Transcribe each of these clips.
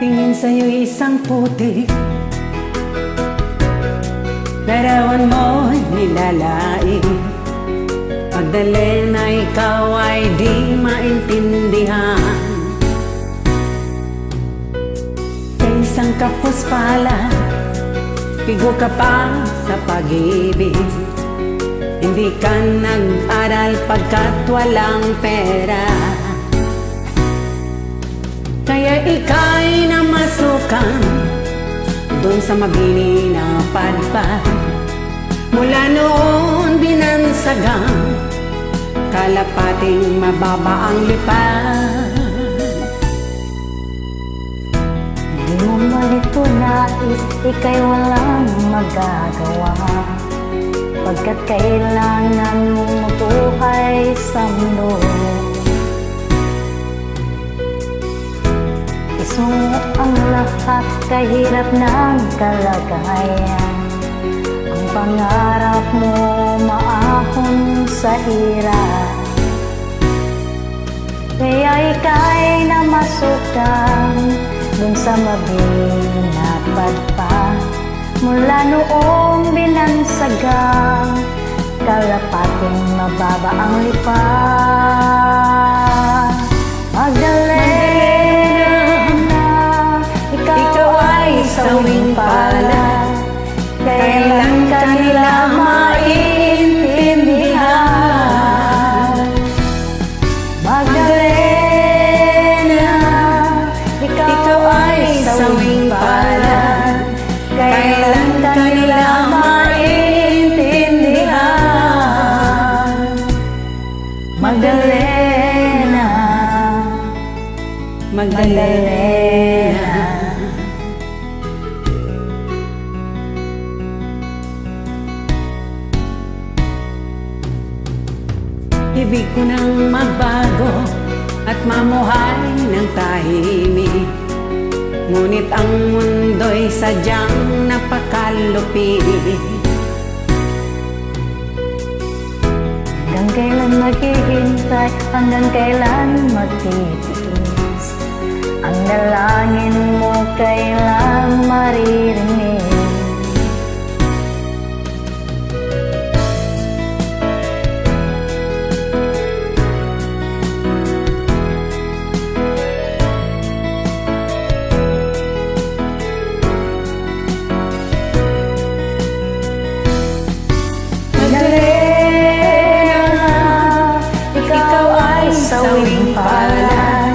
Tingin sa'yo'y isang putik, larawan mo'y nilalaig. Pagdali na ikaw ay di maintindihan. Sa isang kapos pala, pigo ka pa sa pag-ibig. Hindi ka nag-aral pagkat walang pera, kaya ika'y namasukan doon sa mabini na padpad. Mula noon binansagang kalapating mababa ang lipad. Di mo malito nais, ika'y walang magagawa, pagkat kailangan mong mabuhay sa mundo. Isungo ang lahat, kahirap ng kalagayan. Ang pangarap mo maahon sa hirap, kaya ika'y namasukan dun sa mabinapad pa. Mula noong binansagang kalapating mababa ang lipad. Magdalena, ikaw ay sawing palad, kailan ka nila maintindihan. Magdalena, ikaw ay sawing palad, kailan ka nila maintindihan. Magdalena, Magdalena. Ibig ko nang magbago at mamuhay ng tahimik, ngunit ang mundo'y sadyang napakalupit. Hanggang kailan maghihintay, hanggang kailan magtitiis? Ang dalangin mo kailan maririnig? Sawing palad,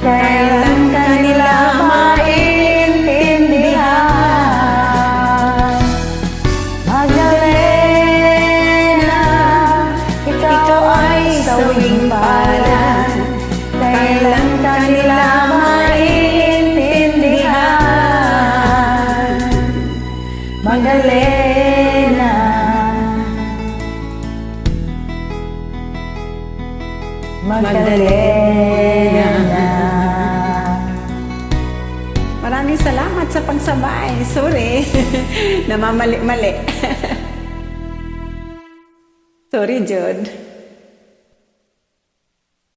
kailan ka nila maintindihan. Magdalena, ikaw ay sawing palad, kailan ka nila maintindihan. Magdalena, Magdalena. Maraming salamat sa pagsabay. Sorry, namamali-mali. Sorry, Jude.